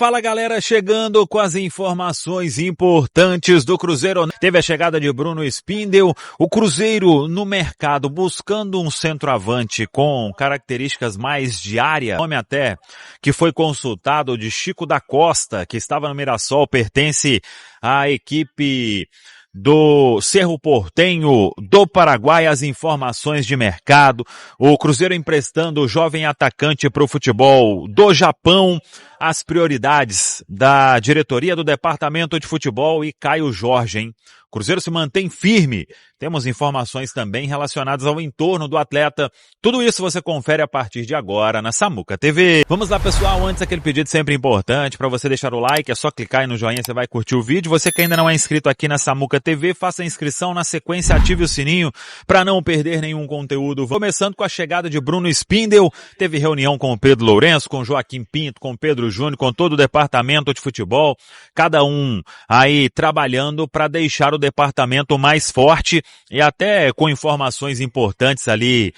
Fala galera, chegando com as informações importantes do Cruzeiro. Teve a chegada de Bruno Spindel, o Cruzeiro no mercado buscando um centroavante com características mais de área. O nome até que foi consultado de Chico da Costa, que estava no Mirassol, pertence à equipe do Cerro Porteño do Paraguai. As informações de mercado, o Cruzeiro emprestando o jovem atacante para o futebol do Japão, as prioridades da diretoria do departamento de futebol e Caio Jorge, hein? O Cruzeiro se mantém firme. Temos informações também relacionadas ao entorno do atleta. Tudo isso você confere a partir de agora na Samuca TV. Vamos lá, pessoal. Antes, aquele pedido sempre importante para você deixar o like. É só clicar aí no joinha, você vai curtir o vídeo. Você que ainda não é inscrito aqui na Samuca TV, faça a inscrição. Na sequência, ative o sininho para não perder nenhum conteúdo. Começando com a chegada de Bruno Spindel. Teve reunião com o Pedro Lourenço, com o Joaquim Pinto, com o Pedro Júnior, com todo o departamento de futebol. Cada um aí trabalhando para deixar o departamento mais forte e até com informações importantes ali,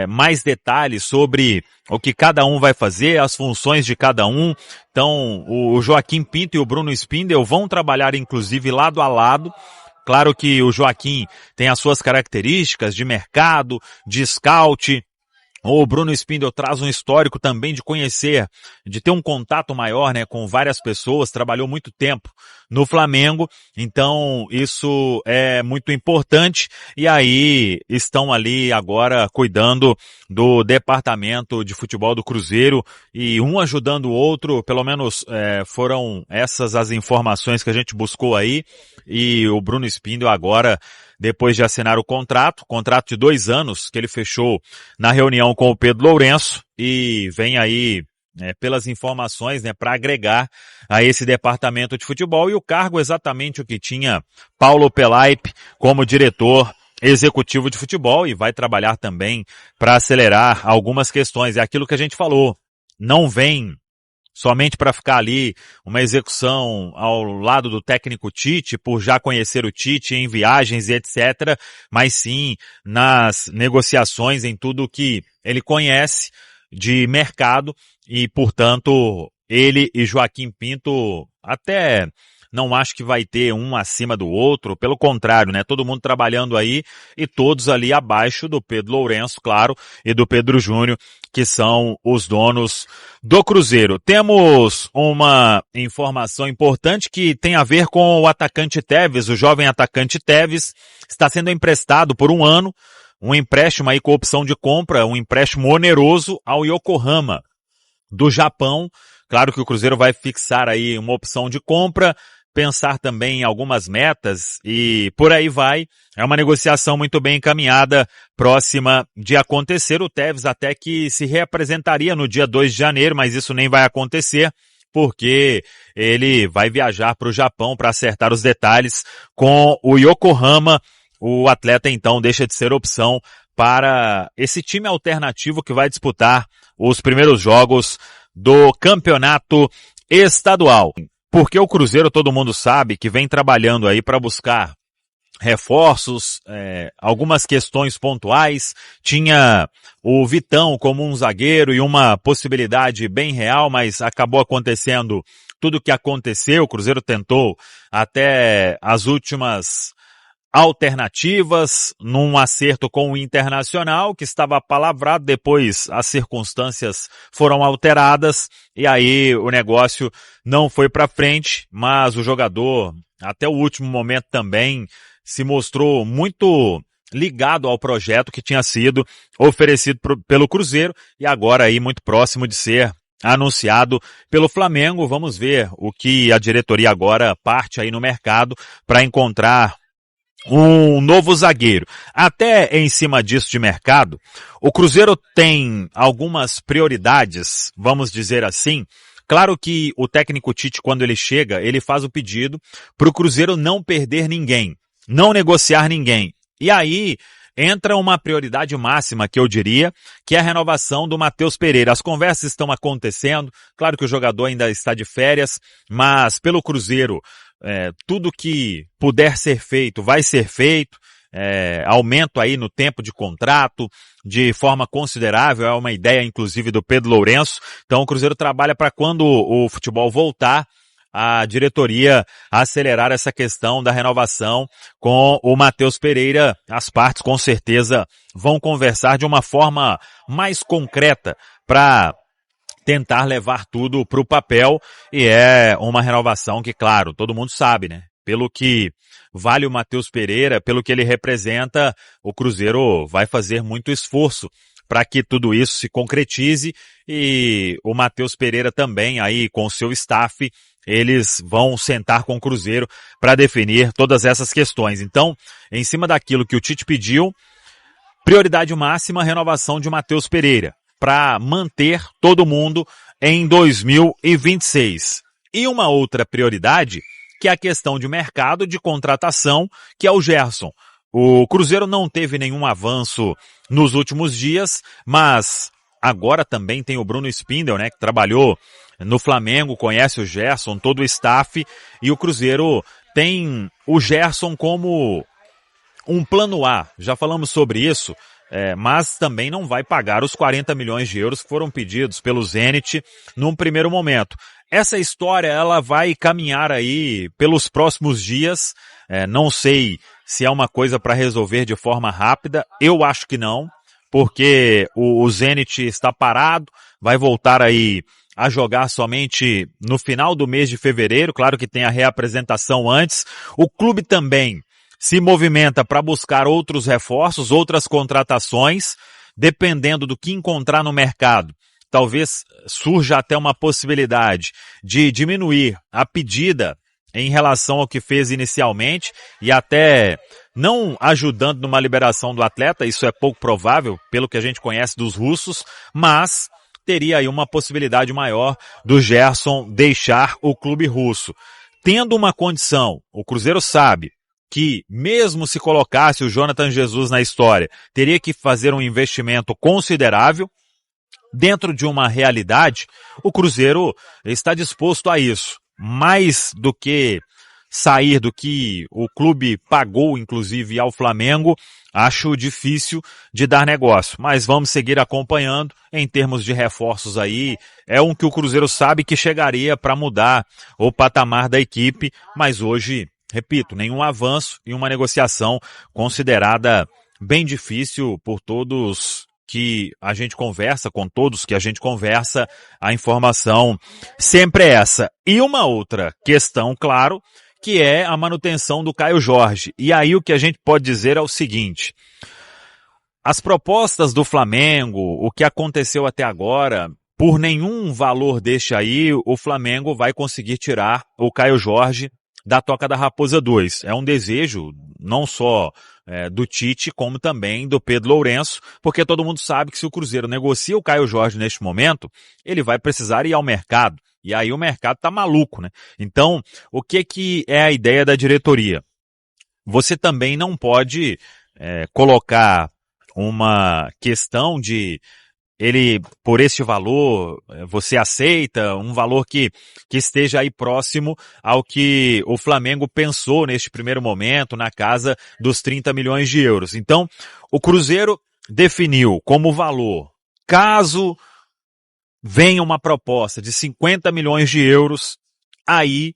mais detalhes sobre o que cada um vai fazer, as funções de cada um. Então, o Joaquim Pinto e o Bruno Spindel vão trabalhar inclusive lado a lado. Claro que o Joaquim tem as suas características de mercado, de scout. O Bruno Spindel traz um histórico também de conhecer, de ter um contato maior, né, com várias pessoas, trabalhou muito tempo no Flamengo, então isso é muito importante e aí estão ali agora cuidando do departamento de futebol do Cruzeiro e um ajudando o outro, pelo menos foram essas as informações que a gente buscou aí e o Bruno Spindel agora, depois de assinar o contrato de 2 anos que ele fechou na reunião com o Pedro Lourenço e vem aí pelas informações, né, para agregar a esse departamento de futebol e o cargo exatamente o que tinha Paulo Pelaipe como diretor executivo de futebol e vai trabalhar também para acelerar algumas questões. É aquilo que a gente falou, não vem somente para ficar ali uma execução ao lado do técnico Tite, por já conhecer o Tite em viagens e etc., mas sim nas negociações, em tudo que ele conhece de mercado e, portanto, ele e Joaquim Pinto até não acho que vai ter um acima do outro, pelo contrário, né? Todo mundo trabalhando aí e todos ali abaixo do Pedro Lourenço, claro, e do Pedro Júnior, que são os donos do Cruzeiro. Temos uma informação importante que tem a ver com o atacante Tevez, o jovem atacante Tevez, está sendo emprestado por 1 ano, um empréstimo aí com opção de compra, um empréstimo oneroso ao Yokohama do Japão. Claro que o Cruzeiro vai fixar aí uma opção de compra, pensar também em algumas metas e por aí vai. É uma negociação muito bem encaminhada, próxima de acontecer. O Tevez até que se reapresentaria no dia 2 de janeiro, mas isso nem vai acontecer, porque ele vai viajar para o Japão para acertar os detalhes com o Yokohama. O atleta então deixa de ser opção para esse time alternativo que vai disputar os primeiros jogos do campeonato estadual. Porque o Cruzeiro, todo mundo sabe que vem trabalhando aí para buscar reforços, algumas questões pontuais. Tinha o Vitão como um zagueiro e uma possibilidade bem real, mas acabou acontecendo tudo o que aconteceu. O Cruzeiro tentou até as últimas alternativas num acerto com o Internacional, que estava apalavrado, depois as circunstâncias foram alteradas e aí o negócio não foi para frente, mas o jogador até o último momento também se mostrou muito ligado ao projeto que tinha sido oferecido pelo Cruzeiro e agora aí muito próximo de ser anunciado pelo Flamengo. Vamos ver o que a diretoria agora parte aí no mercado para encontrar um novo zagueiro. Até em cima disso de mercado, o Cruzeiro tem algumas prioridades, vamos dizer assim. Claro que o técnico Tite, quando ele chega, ele faz o pedido para o Cruzeiro não perder ninguém, não negociar ninguém. E aí entra uma prioridade máxima, que eu diria, que é a renovação do Matheus Pereira. As conversas estão acontecendo, claro que o jogador ainda está de férias, mas pelo Cruzeiro tudo que puder ser feito vai ser feito. aumento aí no tempo de contrato de forma considerável, é uma ideia inclusive do Pedro Lourenço. Então o Cruzeiro trabalha para quando o futebol voltar, a diretoria acelerar essa questão da renovação com o Matheus Pereira. As partes com certeza vão conversar de uma forma mais concreta para tentar levar tudo para o papel, e é uma renovação que, claro, todo mundo sabe, né? Pelo que vale o Matheus Pereira, pelo que ele representa, o Cruzeiro vai fazer muito esforço para que tudo isso se concretize, e o Matheus Pereira também aí com o seu staff, eles vão sentar com o Cruzeiro para definir todas essas questões. Então, em cima daquilo que o Tite pediu, prioridade máxima, renovação de Matheus Pereira, para manter todo mundo em 2026. E uma outra prioridade, que é a questão de mercado, de contratação, que é o Gerson. O Cruzeiro não teve nenhum avanço nos últimos dias, mas agora também tem o Bruno Spindel, né, que trabalhou no Flamengo, conhece o Gerson, todo o staff, e o Cruzeiro tem o Gerson como um plano A. Já falamos sobre isso, mas também não vai pagar os 40 milhões de euros que foram pedidos pelo Zenit num primeiro momento. Essa história, ela vai caminhar aí pelos próximos dias, não sei se é uma coisa para resolver de forma rápida, eu acho que não, porque o Zenit está parado, vai voltar aí a jogar somente no final do mês de fevereiro, claro que tem a reapresentação antes. O clube também se movimenta para buscar outros reforços, outras contratações, dependendo do que encontrar no mercado. Talvez surja até uma possibilidade de diminuir a pedida em relação ao que fez inicialmente e até não ajudando numa liberação do atleta, isso é pouco provável, pelo que a gente conhece dos russos, mas teria aí uma possibilidade maior do Gerson deixar o clube russo. Tendo uma condição, o Cruzeiro sabe que mesmo se colocasse o Jonathan Jesus na história, teria que fazer um investimento considerável. Dentro de uma realidade, o Cruzeiro está disposto a isso. Mais do que sair do que o clube pagou, inclusive, ao Flamengo, acho difícil de dar negócio. Mas vamos seguir acompanhando em termos de reforços aí. É um que o Cruzeiro sabe que chegaria para mudar o patamar da equipe, mas hoje, repito, nenhum avanço e uma negociação considerada bem difícil por todos que a gente conversa, com todos que a gente conversa, a informação sempre é essa. E uma outra questão, claro, que é a manutenção do Caio Jorge. E aí o que a gente pode dizer é o seguinte: as propostas do Flamengo, o que aconteceu até agora, por nenhum valor deste aí, o Flamengo vai conseguir tirar o Caio Jorge da Toca da Raposa 2. É um desejo não só do Tite, como também do Pedro Lourenço, porque todo mundo sabe que se o Cruzeiro negocia o Caio Jorge neste momento, ele vai precisar ir ao mercado. E aí o mercado tá maluco, né? Então, o que é a ideia da diretoria? Você também não pode colocar uma questão de ele, por este valor, você aceita um valor que esteja aí próximo ao que o Flamengo pensou neste primeiro momento, na casa dos 30 milhões de euros. Então, o Cruzeiro definiu como valor, caso venha uma proposta de 50 milhões de euros, aí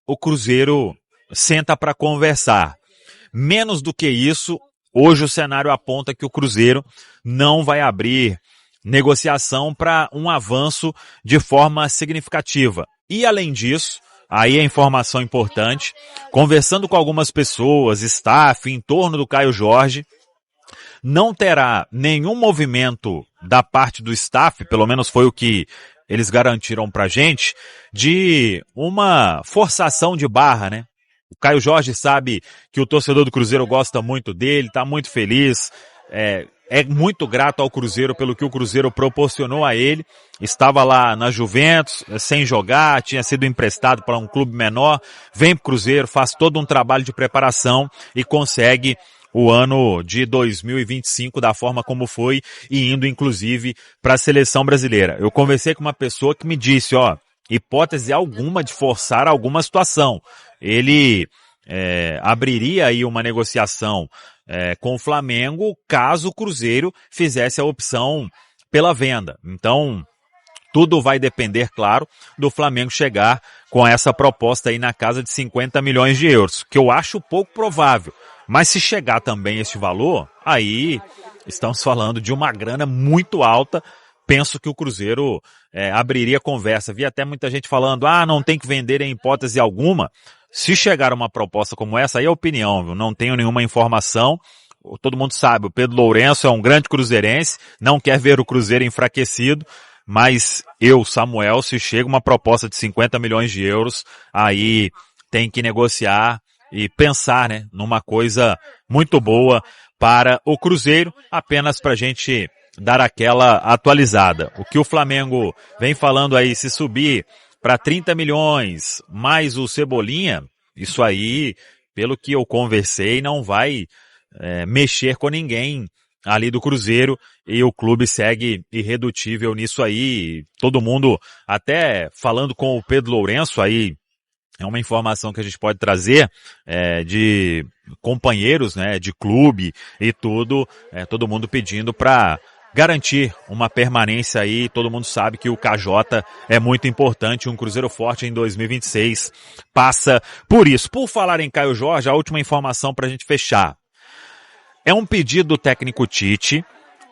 o Cruzeiro senta para conversar. Menos do que isso, hoje o cenário aponta que o Cruzeiro não vai abrir negociação para um avanço de forma significativa. E além disso, aí a informação importante, conversando com algumas pessoas, staff, em torno do Caio Jorge, não terá nenhum movimento da parte do staff, pelo menos foi o que eles garantiram pra gente, de uma forçação de barra, né? O Caio Jorge sabe que o torcedor do Cruzeiro gosta muito dele, tá muito feliz, é muito grato ao Cruzeiro pelo que o Cruzeiro proporcionou a ele. Estava lá na Juventus, sem jogar, tinha sido emprestado para um clube menor, vem pro Cruzeiro, faz todo um trabalho de preparação e consegue o ano de 2025 da forma como foi e indo inclusive para a seleção brasileira. Eu conversei com uma pessoa que me disse, hipótese alguma de forçar alguma situação. Ele abriria aí uma negociação com o Flamengo caso o Cruzeiro fizesse a opção pela venda. Então, tudo vai depender, claro, do Flamengo chegar com essa proposta aí na casa de 50 milhões de euros, que eu acho pouco provável. Mas se chegar também esse valor, aí estamos falando de uma grana muito alta. Penso que o Cruzeiro abriria conversa. Vi até muita gente falando, não tem que vender em hipótese alguma. Se chegar uma proposta como essa, aí é opinião, viu? Não tenho nenhuma informação. Todo mundo sabe, o Pedro Lourenço é um grande cruzeirense, não quer ver o Cruzeiro enfraquecido. Mas eu, Samuel, se chega uma proposta de 50 milhões de euros, aí tem que negociar e pensar, né, numa coisa muito boa para o Cruzeiro, apenas para a gente dar aquela atualizada. O que o Flamengo vem falando aí, se subir para 30 milhões, mais o Cebolinha, isso aí, pelo que eu conversei, não vai mexer com ninguém ali do Cruzeiro, e o clube segue irredutível nisso aí. Todo mundo, até falando com o Pedro Lourenço, aí é uma informação que a gente pode trazer de companheiros, né, de clube e tudo, todo mundo pedindo para garantir uma permanência aí. Todo mundo sabe que o KJ é muito importante, um Cruzeiro forte em 2026 passa por isso. Por falar em Caio Jorge, a última informação para a gente fechar. É um pedido do técnico Tite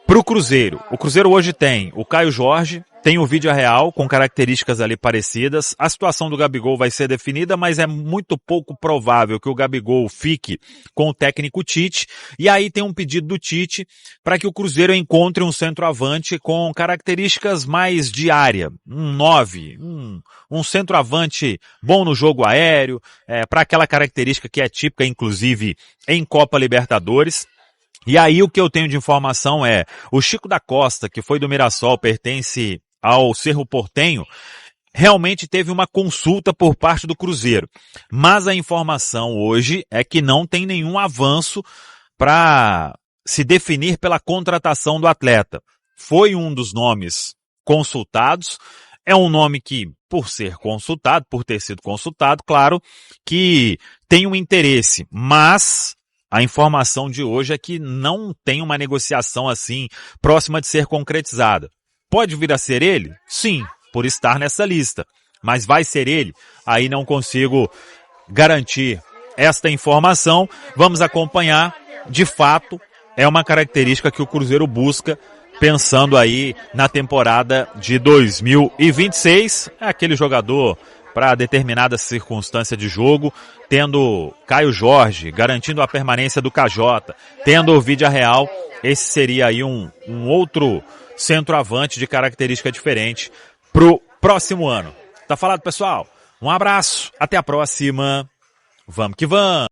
para o Cruzeiro. O Cruzeiro hoje tem o Caio Jorge, tem o Vídea Real com características ali parecidas. A situação do Gabigol vai ser definida, mas é muito pouco provável que o Gabigol fique com o técnico Tite. E aí tem um pedido do Tite para que o Cruzeiro encontre um centroavante com características mais de área. Um 9, um centroavante bom no jogo aéreo, para aquela característica que é típica, inclusive, em Copa Libertadores. E aí o que eu tenho de informação é, o Chico da Costa, que foi do Mirassol, pertence ao Cerro Porteño, realmente teve uma consulta por parte do Cruzeiro. Mas a informação hoje é que não tem nenhum avanço para se definir pela contratação do atleta. Foi um dos nomes consultados, é um nome que, por ser consultado, por ter sido consultado, claro, que tem um interesse, mas a informação de hoje é que não tem uma negociação assim próxima de ser concretizada. Pode vir a ser ele? Sim, por estar nessa lista. Mas vai ser ele? Aí não consigo garantir esta informação. Vamos acompanhar. De fato, é uma característica que o Cruzeiro busca, pensando aí na temporada de 2026. É aquele jogador para determinada circunstância de jogo, tendo Caio Jorge, garantindo a permanência do KJ, tendo o Vídea Real, esse seria aí um outro centroavante de característica diferente pro próximo ano. Tá falado, pessoal? Um abraço, até a próxima. Vamos que vamos!